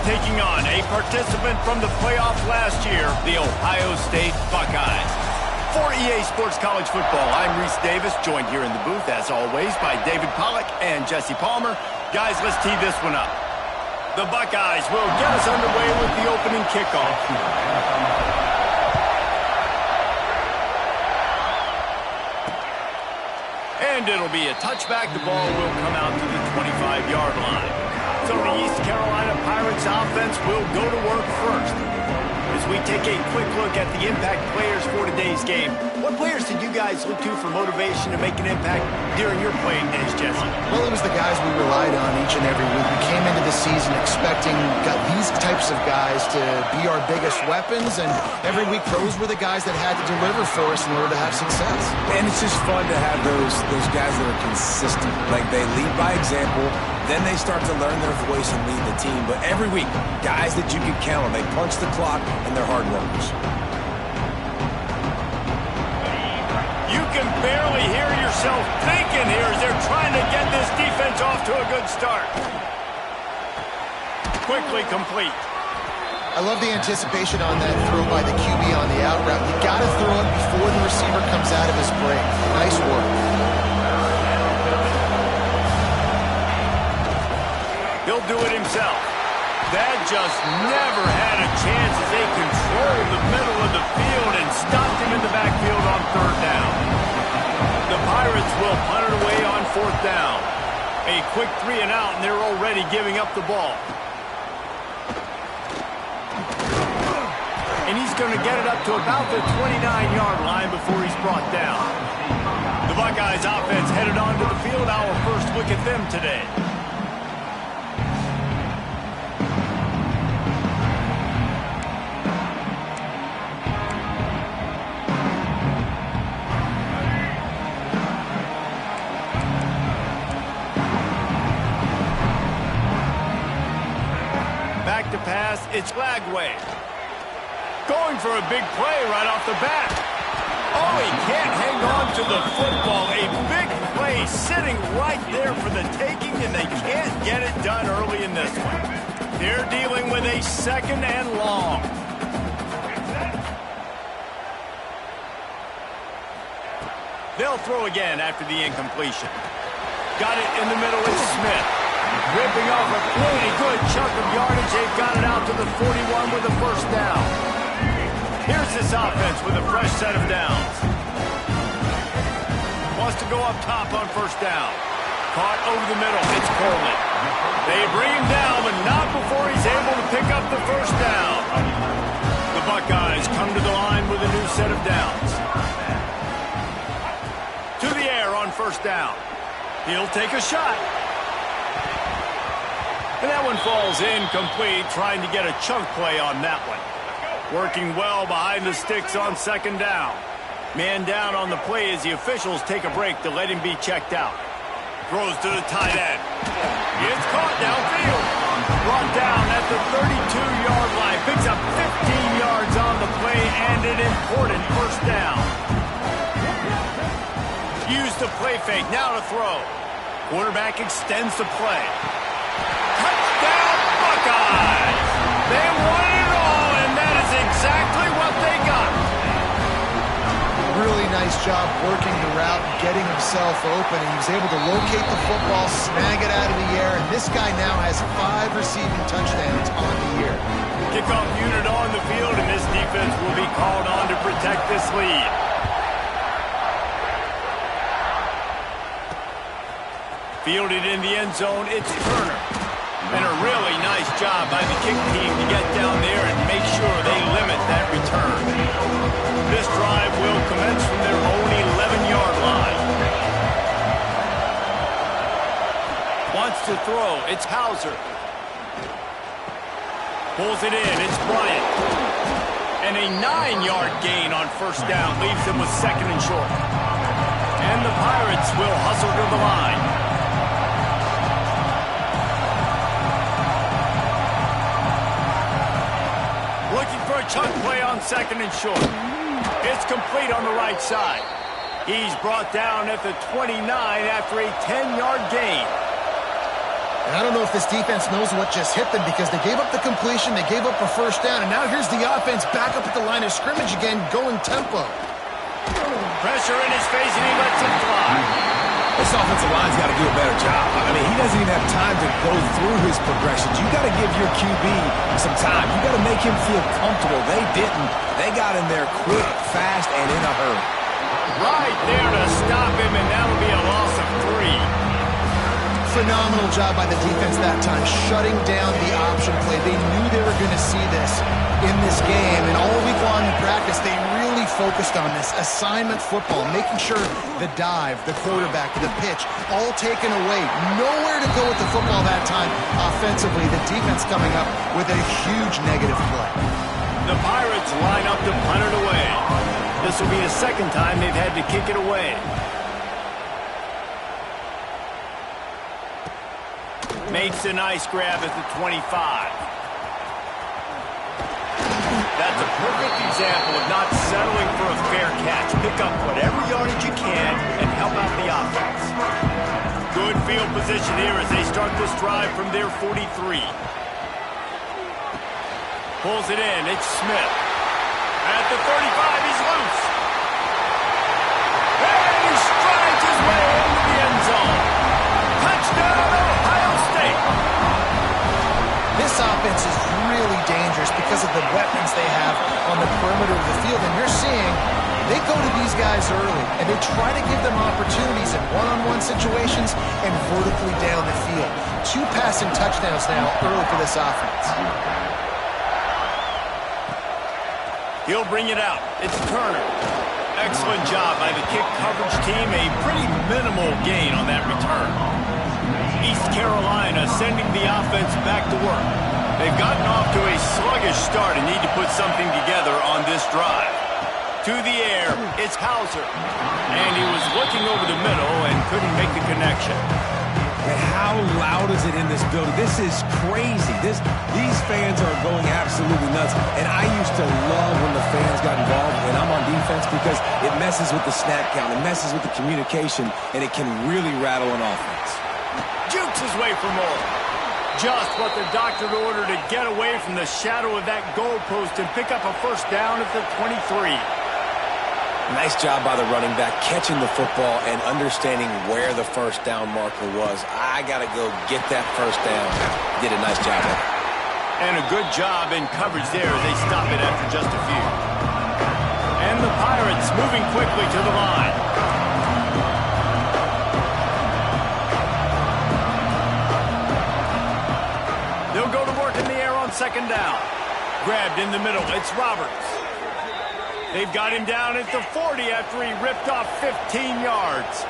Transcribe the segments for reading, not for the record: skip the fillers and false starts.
taking on a participant from the playoff last year, the Ohio State Buckeyes. For EA Sports College Football, I'm Reese Davis, joined here in the booth, as always, by David Pollack and Jesse Palmer. Guys, let's tee this one up. The Buckeyes will get us underway with the opening kickoff. And it'll be a touchback. The ball will come out to the 25-yard line. So the East Carolina Pirates offense will go to work first. As we take a quick look at the impact players for today's game, what players did you guys look to for motivation to make an impact during your playing days, Jesse? Well, it was the guys we relied on each and every week. We came into the season expecting these types of guys to be our biggest weapons, and every week those were the guys that had to deliver for us in order to have success. And it's just fun to have those guys that are consistent. Like, they lead by example, then they start to learn their voice and lead the team. But every week, guys that you can count on, they punch the clock and they're hard workers. You can barely hear yourself thinking here as they're trying to get this defense off to a good start. Quickly complete. I love the anticipation on that throw by the QB on the out route. You got to throw it before the receiver comes out of his break. Nice work. He'll do it himself. That just never had a chance as they controlled the middle of the field and stopped him in the backfield on third down. The Pirates will punt it away on fourth down. A quick 3 and out, and they're already giving up the ball. And he's going to get it up to about the 29-yard line before he's brought down. The Buckeyes offense headed onto the field. Our first look at them today. Back to pass, it's Lagway. Going for a big play right off the bat. Oh, he can't hang on to the football. A big play sitting right there for the taking, and they can't get it done early in this one. They're dealing with a second and long. They'll throw again after the incompletion. Got it in the middle, it's Smith. Ripping off a pretty good chunk of yardage. They've got it out to the 41 with a first down. Here's this offense with a fresh set of downs. Wants to go up top on first down. Caught over the middle. It's Coleman. They bring him down, but not before he's able to pick up the first down. The Buckeyes come to the line with a new set of downs. To the air on first down. He'll take a shot. And that one falls incomplete, trying to get a chunk play on that one. Working well behind the sticks on second down. Man down on the play as the officials take a break to let him be checked out. Throws to the tight end. It's caught downfield. Brought down at the 32-yard line. Picks up 15 yards on the play and an important first down. Use the play fake, now to throw. Quarterback extends the play. Touchdown, Buckeyes! They won it all, and that is exactly what they got. Really nice job working the route and getting himself open. And he was able to locate the football, snag it out of the air, and this guy now has 5 receiving touchdowns on the year. Kickoff unit on the field, and this defense will be called on to protect this lead. Fielded in the end zone, it's Turner. And a really nice job by the kick team to get down there and make sure they limit that return. This drive will commence from their own 11-yard line. Wants to throw, it's Hauser. Pulls it in, it's Bryant. And a 9-yard gain on first down leaves them with second and short. And the Pirates will hustle to the line. Looking for a chunk play on second and short. It's complete on the right side. He's brought down at the 29 after a 10-yard gain. And I don't know if this defense knows what just hit them because they gave up the completion, they gave up a first down, and now here's the offense back up at the line of scrimmage again, going tempo. Pressure in his face, and he lets it fly. This offensive line's got to do a better job. I mean, he doesn't even have time to go through his progressions. You got to give your QB some time. You got to make him feel comfortable. They didn't. They got in there quick, fast, and in a hurry. Right there to stop him, and that'll be a loss of 3. Phenomenal job by the defense that time, shutting down the option play. They knew they were going to see this in this game, and all week long in practice, they really focused on this assignment football, making sure the dive, the quarterback, the pitch, all taken away. Nowhere to go with the football that time offensively. The defense coming up with a huge negative play. The Pirates line up to punt it away. This will be the second time they've had to kick it away. Makes a nice grab at the 25. That's a perfect example of not settling for a fair catch. Pick up whatever yardage you can and help out the offense. Good field position here as they start this drive from their 43. Pulls it in. It's Smith. At the 35, he's loose. And he strides his way into the end zone. Touchdown, Ohio State. This offense is really dangerous because of the weapons they have on the perimeter of the field. And you're seeing they go to these guys early, and they try to give them opportunities in one-on-one situations and vertically down the field. 2 passing touchdowns now early for this offense. He'll bring it out. It's Turner. Excellent job by the kick coverage team. A pretty minimal gain on that return. East Carolina sending the offense back to work. They've gotten off to a sluggish start and need to put something together on this drive. To the air, it's Hauser. And he was looking over the middle and couldn't make the connection. And how loud is it in this building? This is crazy. These fans are going absolutely nuts. And I used to love when the fans got involved when I'm on defense because it messes with the snap count, it messes with the communication, and it can really rattle an offense. Jukes his way for more. Just what the doctor ordered to get away from the shadow of that goalpost and pick up a first down at the 23. Nice job by the running back, catching the football and understanding where the first down marker was. I got to go get that first down. Did a nice job of it. And a good job in coverage there as they stop it after just a few. And the Pirates moving quickly to the line. They'll go to work in the air on second down. Grabbed in the middle. It's Roberts. They've got him down at the 40 after he ripped off 15 yards.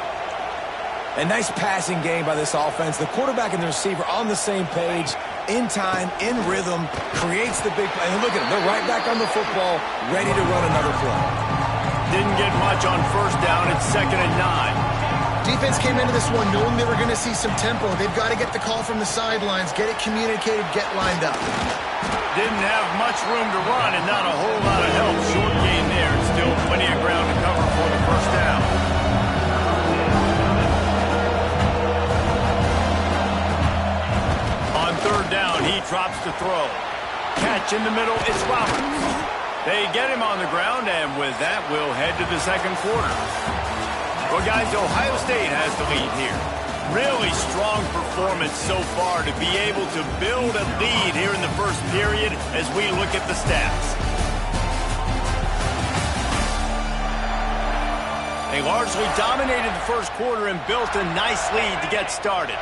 A nice passing game by this offense. The quarterback and the receiver on the same page, in time, in rhythm, creates the big play. And look at them. They're right back on the football, ready to run another play. Didn't get much on first down. It's 2nd and 9. Defense came into this one knowing they were going to see some tempo. They've got to get the call from the sidelines, get it communicated, get lined up. Didn't have much room to run and not a whole lot of help. Short gain there and still plenty of ground to cover for the first down. On 3rd down, he drops to throw. Catch in the middle, it's Roberts. They get him on the ground, and with that, we'll head to the second quarter. Well, guys, Ohio State has the lead here. Really strong performance so far to be able to build a lead here in the first period as we look at the stats. They largely dominated the first quarter and built a nice lead to get started.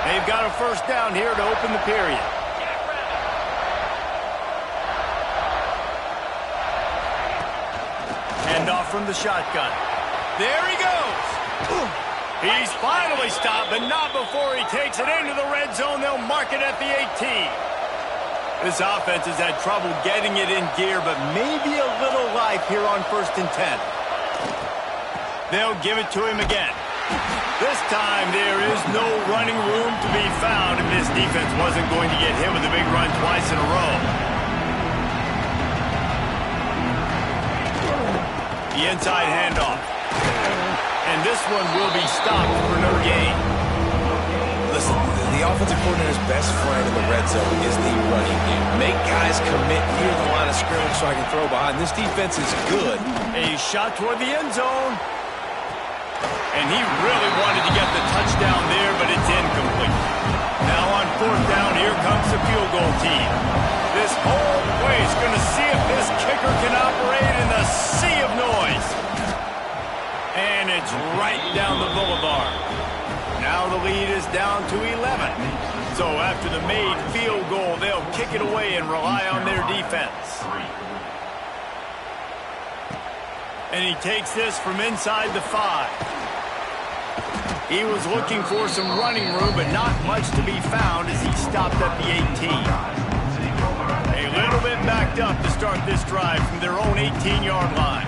They've got a first down here to open the period. Hand off from the shotgun. There he goes. He's finally stopped, but not before he takes it into the red zone. They'll mark it at the 18. This offense has had trouble getting it in gear, but maybe a little life here on 1st and 10. They'll give it to him again. This time there is no running room to be found, and this defense wasn't going to get hit with a big run twice in a row. The inside handoff. And this one will be stopped for no gain. Listen, the offensive coordinator's best friend in the red zone is the running game. Make guys commit near the line of scrimmage so I can throw behind. This defense is good. A shot toward the end zone. And he really wanted to get the touchdown there, but it's incomplete. Now on fourth down, here comes the field goal team. This whole place going to see if this kicker can operate in the sea of noise. And it's right down the boulevard. Now the lead is down to 11. So after the made field goal, they'll kick it away and rely on their defense. And he takes this from inside the 5. He was looking for some running room, but not much to be found as he stopped at the 18. A little bit backed up to start this drive from their own 18-yard line.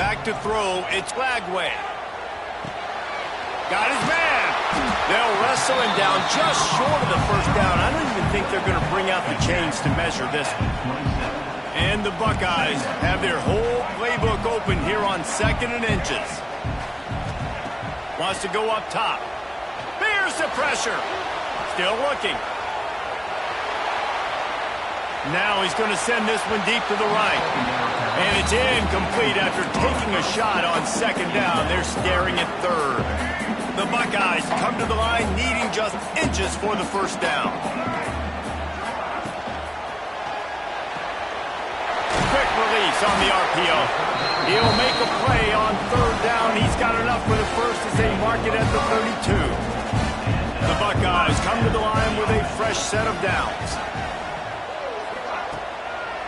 Back to throw, it's Lagway. Got his man. They'll wrestle him down just short of the first down. I don't even think they're going to bring out the chains to measure this one. And the Buckeyes have their whole playbook open here on 2nd and inches. Wants to go up top. Bears the pressure. Still looking. Now he's going to send this one deep to the right. And it's incomplete after taking a shot on 2nd down. They're staring at 3rd. The Buckeyes come to the line needing just inches for the first down. Quick release on the RPO. He'll make a play on 3rd down. He's got enough for the first as they mark it at the 32. The Buckeyes come to the line with a fresh set of downs.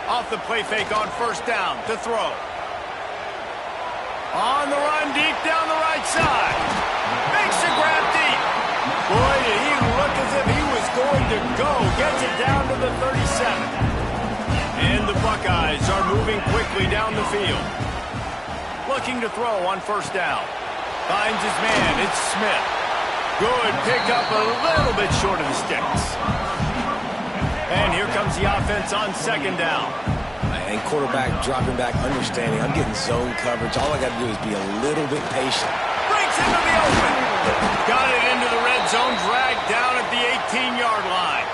Off the play fake on 1st down to throw. On the run deep down the right side. Makes the grab deep. Boy, did he look as if he was going to go. Gets it down to the 37. And the Buckeyes are moving quickly down the field. Looking to throw on 1st down. Finds his man. It's Smith. Good pickup, a little bit short of the sticks. And here comes the offense on 2nd down. And quarterback dropping back, understanding. I'm getting zone coverage. All I got to do is be a little bit patient. Breaks into the open. Got it into the red zone, dragged down at the 18-yard line.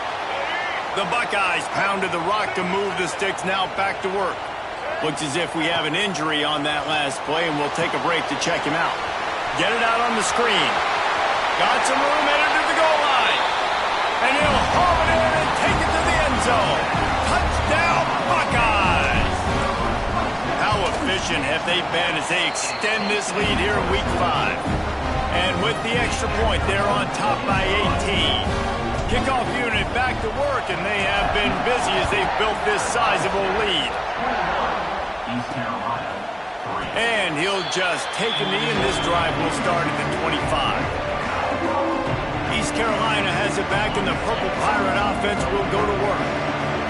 The Buckeyes pounded the rock to move the sticks, now back to work. Looks as if we have an injury on that last play, and we'll take a break to check him out. Get it out on the screen. Got some room headed to the goal line. And he'll haul it in and take it to the end zone. Touchdown, Buckeyes! How efficient have they been as they extend this lead here in Week 5? And with the extra point, they're on top by 18. Kickoff unit back to work, and they have been busy as they've built this sizable lead. And he'll just take a knee, and this drive will start at the 25. East Carolina has it back, and the Purple Pirate offense will go to work.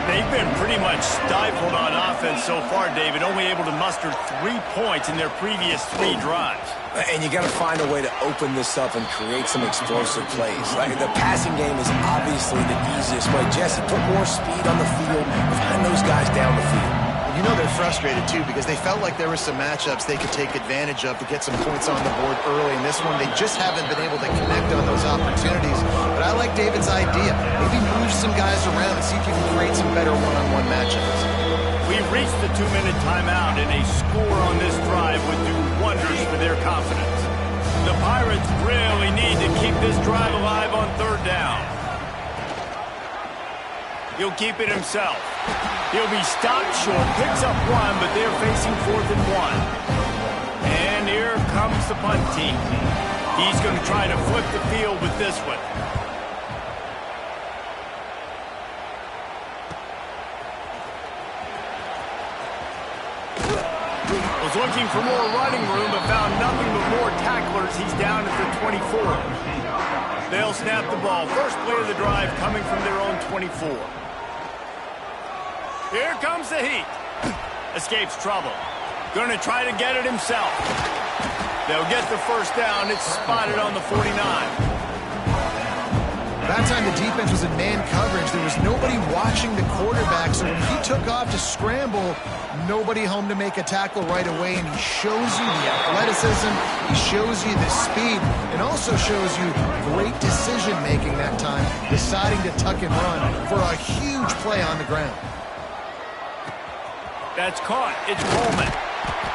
They've been pretty much stifled on offense so far, David, only able to muster 3 points in their previous 3 drives. And you got to find a way to open this up and create some explosive plays. Like the passing game is obviously the easiest way. Jesse, put more speed on the field, find those guys down the field. You know they're frustrated, too, because they felt like there were some matchups they could take advantage of to get some points on the board early. In this one, they just haven't been able to connect on those opportunities. But I like David's idea. Maybe move some guys around and see if you can create some better one-on-one matchups. We've reached the 2-minute timeout, and a score on this drive would do wonders for their confidence. The Pirates really need to keep this drive alive on 3rd down. He'll keep it himself. He'll be stopped short, picks up 1, but they're facing 4th and 1. And here comes the punt team. He's going to try to flip the field with this one. Was looking for more running room, but found nothing but more tacklers. He's down at the 24. They'll snap the ball. First play of the drive coming from their own 24. Here comes the heat. Escapes trouble. Going to try to get it himself. They'll get the first down. It's spotted on the 49. That time the defense was in man coverage. There was nobody watching the quarterback, so when he took off to scramble, nobody home to make a tackle right away, and he shows you the athleticism, he shows you the speed, and also shows you great decision-making that time, deciding to tuck and run for a huge play on the ground. That's caught. It's Coleman.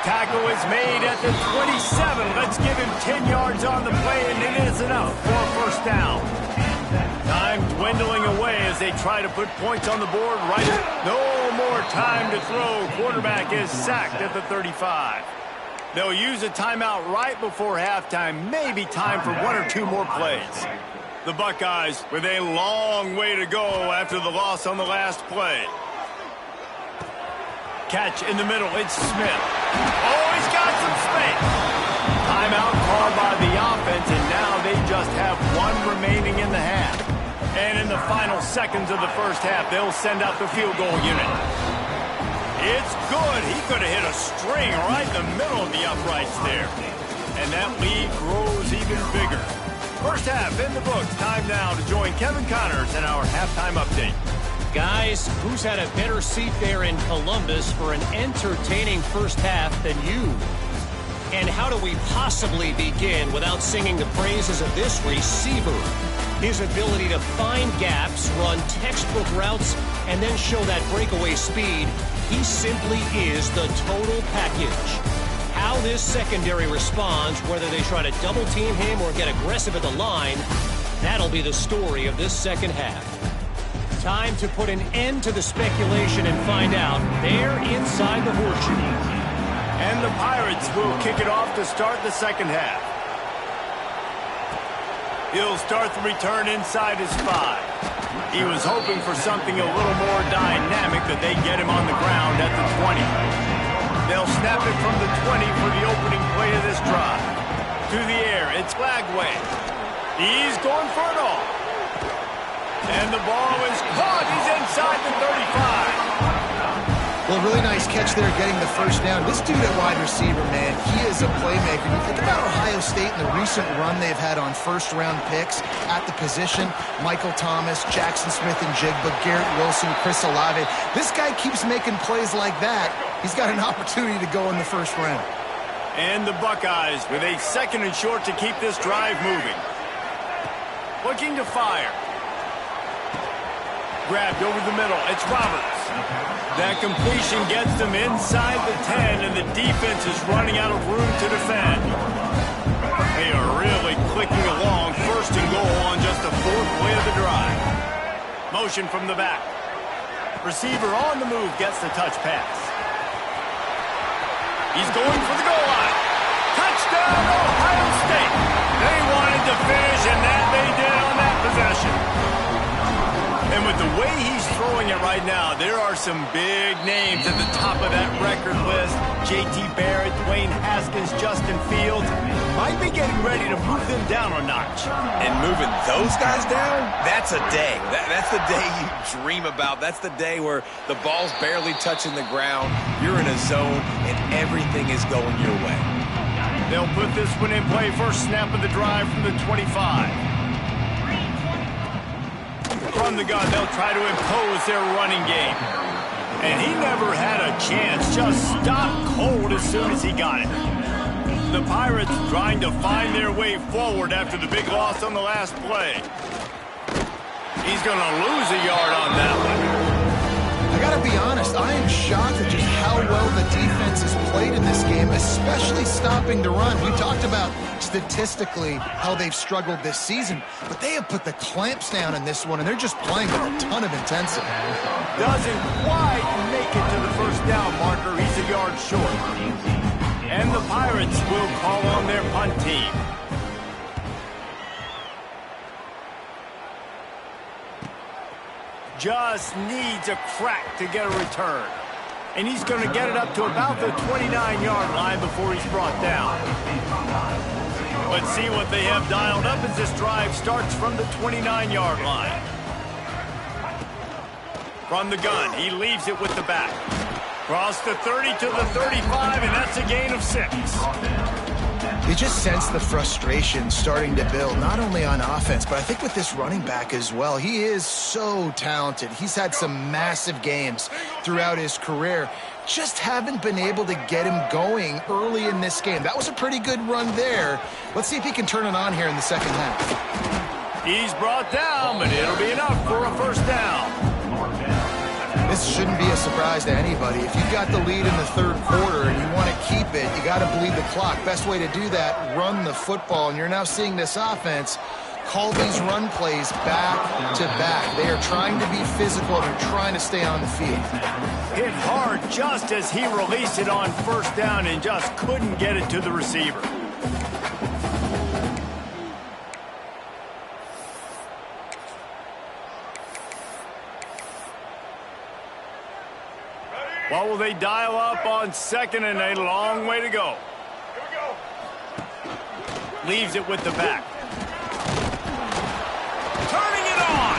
Tackle is made at the 27. Let's give him 10 yards on the play, and it is enough for a first down. Time dwindling away as they try to put points on the board. Right, no more time to throw. Quarterback is sacked at the 35. They'll use a timeout right before halftime. Maybe time for one or two more plays. The Buckeyes with a long way to go after the loss on the last play. Catch in the middle. It's Smith. Oh, he's got some space. Timeout called by the offense, and now they just have one remaining in the half. And in the final seconds of the first half, they'll send out the field goal unit. It's good. He could have hit a string right in the middle of the uprights there. And that lead grows even bigger. First half in the books. Time now to join Kevin Connors in our halftime update. Guys, who's had a better seat there in Columbus for an entertaining first half than you? And how do we possibly begin without singing the praises of this receiver? His ability to find gaps, run textbook routes, and then show that breakaway speed. He simply is the total package. How this secondary responds, whether they try to double team him or get aggressive at the line, that'll be the story of this second half. Time to put an end to the speculation and find out. They're inside the horseshoe. And the Pirates will kick it off to start the second half. He'll start the return inside his 5. He was hoping for something a little more dynamic, that they get him on the ground at the 20. They'll snap it from the 20 for the opening play of this drive. To the air, it's Lagway. He's going for it all. And the ball is caught. He's inside the 35. Well, really nice catch there getting the first down. This dude at wide receiver, man, he is a playmaker. You think about Ohio State and the recent run they've had on first-round picks at the position. Michael Thomas, Jackson Smith and Jigba, Garrett Wilson, Chris Olave. This guy keeps making plays like that. He's got an opportunity to go in the first round. And the Buckeyes with a second and short to keep this drive moving. Looking to fire. Grabbed over the middle. It's Roberts. That completion gets them inside the 10, and the defense is running out of room to defend. They are really clicking along. First and goal on just the 4th play of the drive. Motion from the back. Receiver on the move gets the touch pass. He's going for the goal line. Touchdown, Ohio State. They wanted to finish, and that they did on that possession. And with the way he's throwing it right now, there are some big names at the top of that record list. J.T. Barrett, Dwayne Haskins, Justin Fields might be getting ready to move them down a notch. And moving those guys down, that's a day. That's the day you dream about. That's the day where the ball's barely touching the ground, you're in a zone, and everything is going your way. They'll put this one in play. First snap of the drive from the 25. From the gun, they'll try to impose their running game. And he never had a chance. Just stopped cold as soon as he got it. The Pirates trying to find their way forward after the big loss on the last play. He's going to lose a yard on that one. I got to be honest, I am shocked at just how well the defense has played in this game, especially stopping the run. We talked about statistically how they've struggled this season, but they have put the clamps down in this one, and they're just playing with a ton of intensity. Doesn't quite make it to the first down marker. He's a yard short. And the Pirates will call on their punt team. Just needs a crack to get a return. And he's going to get it up to about the 29-yard line before he's brought down. Let's see what they have dialed up as this drive starts from the 29-yard line. From the gun, he leaves it with the back. Cross the 30 to the 35, and that's a gain of 6. You just sense the frustration starting to build, not only on offense, but I think with this running back as well. He is so talented. He's had some massive games throughout his career. Just haven't been able to get him going early in this game. That was a pretty good run there. Let's see if he can turn it on here in the second half. He's brought down, but it'll be enough for a first down. This shouldn't be a surprise to anybody. If you've got the lead in the third quarter and you want to keep it, you got to bleed the clock. Best way to do that, run the football. And you're now seeing this offense call these run plays back to back. They are trying to be physical. They're trying to stay on the field. Hit hard just as he released it on first down and just couldn't get it to the receiver. What will they dial up on second and a long way to go? Leaves it with the back. Turning it on.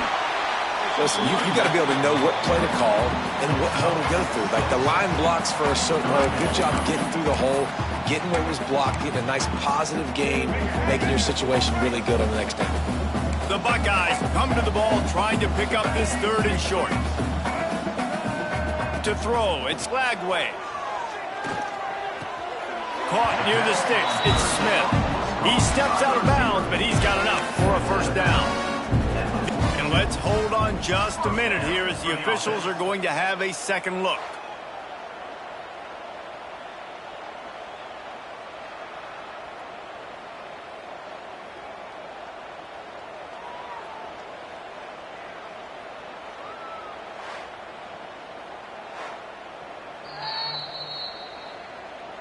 Listen, you got to be able to know what play to call and what hole to go through. Like the line blocks for a certain hole. Good job getting through the hole, getting where it was blocked, getting a nice positive gain, making your situation really good on the next down. The Buckeyes come to the ball trying to pick up this third and short. To throw, it's Lagway. Caught near the sticks, it's Smith. He steps out of bounds, but he's got enough for a first down. And let's hold on just a minute here as the officials are going to have a second look.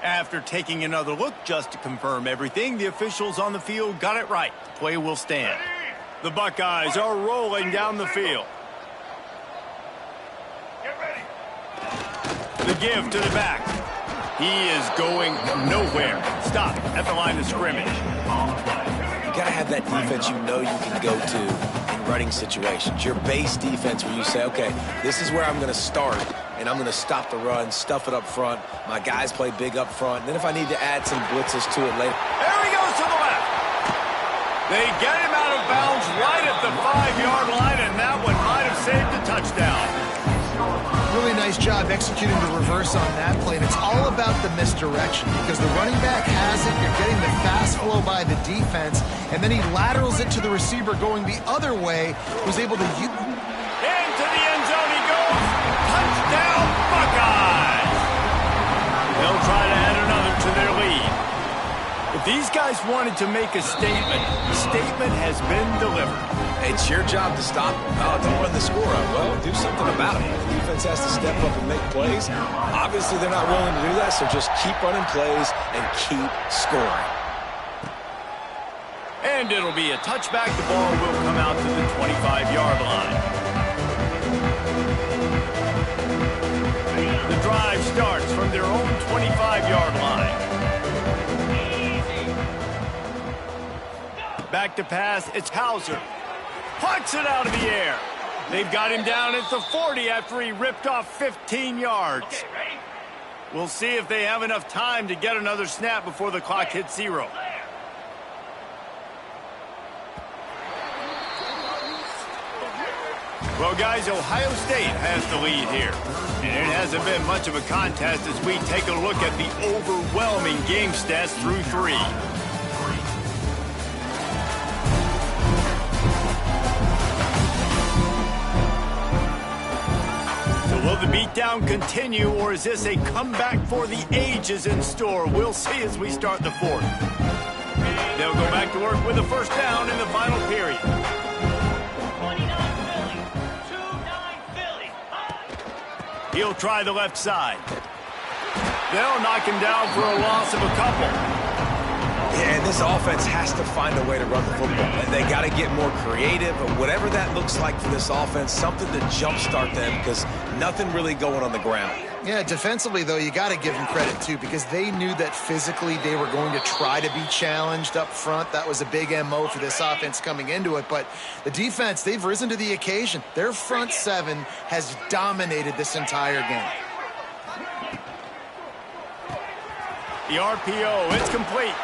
After taking another look just to confirm everything, the officials on the field got it right. The play will stand. The Buckeyes are rolling down the field. The give to the back. He is going nowhere. Stop at the line of scrimmage. You got to have that defense you know you can go to in running situations. Your base defense where you say, okay, this is where I'm going to start, and I'm going to stop the run, stuff it up front. My guys play big up front. And then if I need to add some blitzes to it later. There he goes to the left. They get him out of bounds right at the 5-yard line, and that one might have saved a touchdown. Really nice job executing the reverse on that play, and it's all about the misdirection because the running back has it. You're getting the fast flow by the defense, and then he laterals it to the receiver going the other way, was able to use. Into the end zone he goes. Touchdown, Buckeyes. They'll try to add another to their lead. If these guys wanted to make a statement, the statement has been delivered. It's your job to stop. Oh, don't run the score up. Well, do something about it. The defense has to step up and make plays. Obviously, they're not willing to do that, so just keep running plays and keep scoring. And it'll be a touchback. The ball will come out to the 25-yard line. The drive starts from their own 25-yard line. Back to pass, it's Hauser. Puts it out of the air. They've got him down at the 40 after he ripped off 15 yards. We'll see if they have enough time to get another snap before the clock hits 0. Well, guys, Ohio State has the lead here. And it hasn't been much of a contest as we take a look at the overwhelming game stats through 3. Will the beatdown continue, or is this a comeback for the ages in store? We'll see as we start the 4th. They'll go back to work with a first down in the final period. 29 Philly. He'll try the left side. They'll knock him down for a loss of a couple. Yeah, and this offense has to find a way to run the football. And they got to get more creative, or whatever that looks like for this offense, something to jumpstart them because nothing really going on the ground. Yeah, defensively, though, you got to give them credit, too, because they knew that physically they were going to try to be challenged up front. That was a big MO for this offense coming into it. But the defense, they've risen to the occasion. Their front 7 has dominated this entire game. The RPO, it's complete.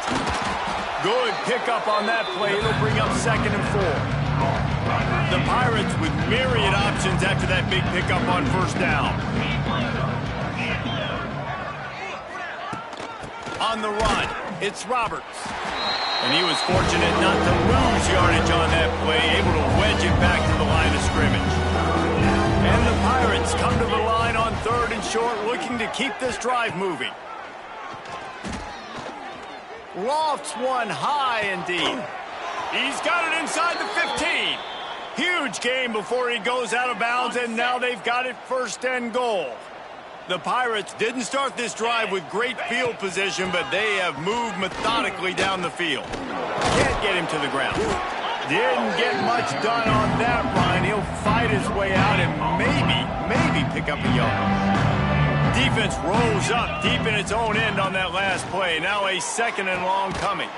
Good pickup on that play. It'll bring up 2nd and 4. The Pirates with myriad options after that big pickup on 1st down. On the run, it's Roberts. And he was fortunate not to lose yardage on that play, able to wedge it back to the line of scrimmage. And the Pirates come to the line on 3rd and short, looking to keep this drive moving. Lofts one high and deep. He's got it inside the 15. Huge gain before he goes out of bounds, and now they've got it 1st and goal. The Pirates didn't start this drive with great field position, but they have moved methodically down the field. Can't get him to the ground. Didn't get much done on that run. He'll fight his way out and maybe pick up a yard. Defense rolls up deep in its own end on that last play. Now a 2nd and long coming.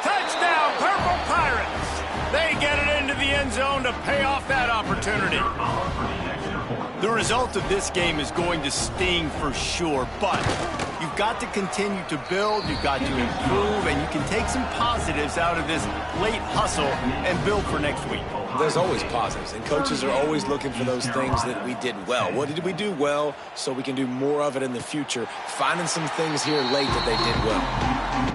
Touchdown, Purple Pirates! They get it into the end zone to pay off that opportunity. The result of this game is going to sting for sure, but you've got to continue to build, you've got to improve, and you can take some positives out of this late hustle and build for next week. There's always positives, and coaches are always looking for those things that we did well. What did we do well so we can do more of it in the future? Finding some things here late that they did well.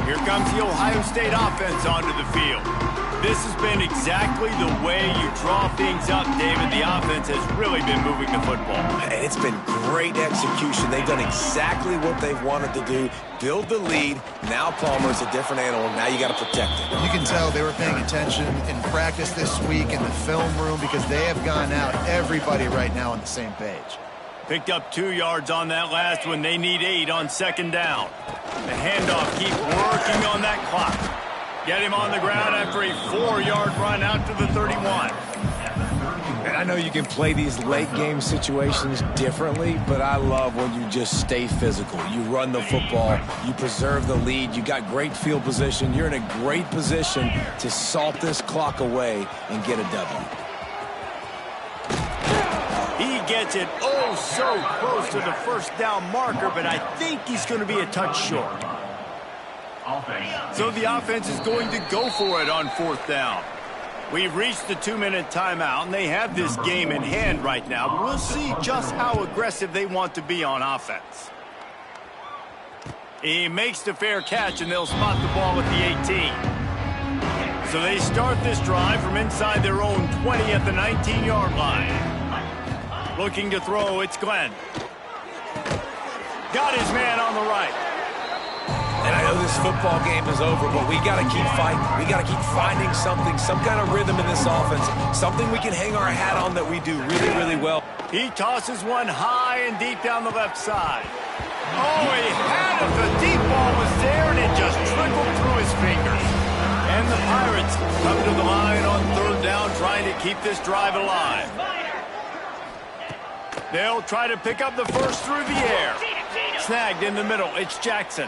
Here comes the Ohio State offense onto the field. This has been exactly the way you draw things up, David. The offense has really been moving the football. And it's been great execution. They've done exactly what they've wanted to do. Build the lead. Now Palmer's a different animal. Now you got to protect it. You can tell they were paying attention in practice this week in the film room because they have gone out, everybody right now on the same page. Picked up 2 yards on that last one. They need 8 on 2nd down. The handoff, keep working on that clock. Get him on the ground after a 4-yard run out to the 31. And I know you can play these late game situations differently, but I love when you just stay physical. You run the football, you preserve the lead, you got great field position. You're in a great position to salt this clock away and get a W. He gets it oh so close to the 1st down marker, but I think he's going to be a touch short. So the offense is going to go for it on 4th down. We've reached the 2-minute timeout, and they have this game in hand right now, but we'll see just how aggressive they want to be on offense. He makes the fair catch, and they'll spot the ball at the 18. So they start this drive from inside their own 20 at the 19-yard line. Looking to throw, it's Glenn. Got his man on the right. And I know this football game is over, but we got to keep fighting. We got to keep finding something, some kind of rhythm in this offense, something we can hang our hat on that we do really, really well. He tosses one high and deep down the left side. Oh, he had it. The deep ball was there, and it just trickled through his fingers. And the Pirates come to the line on 3rd down, trying to keep this drive alive. They'll try to pick up the first through the air. Snagged in the middle. It's Jackson.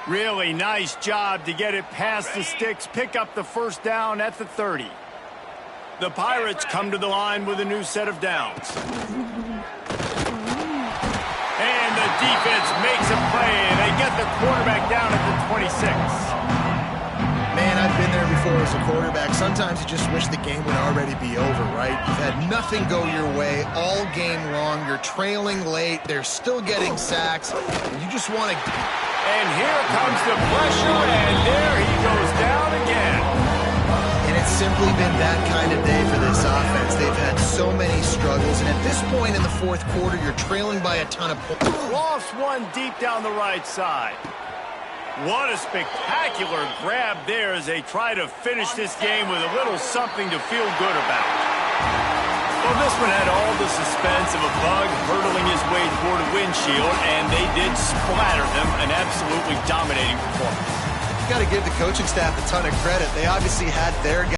Really nice job to get it past the sticks, pick up the 1st down at the 30. The Pirates come to the line with a new set of downs. And the defense makes a play, and they get the quarterback down at the 26. Man, I've been there before as a quarterback. Sometimes you just wish the game would already be over, right? You've had nothing go your way all game long. You're trailing late. They're still getting sacks. And you just want to... And here comes the pressure, and there he goes down again. And it's simply been that kind of day for this offense. They've had so many struggles, and at this point in the 4th quarter, you're trailing by a ton of points. Lost one deep down the right side. What a spectacular grab there as they try to finish this game with a little something to feel good about. Well, this one had all the suspense of a bug hurtling his way toward a windshield, and they did splatter them. An absolutely dominating performance. Got to give the coaching staff a ton of credit. They obviously had their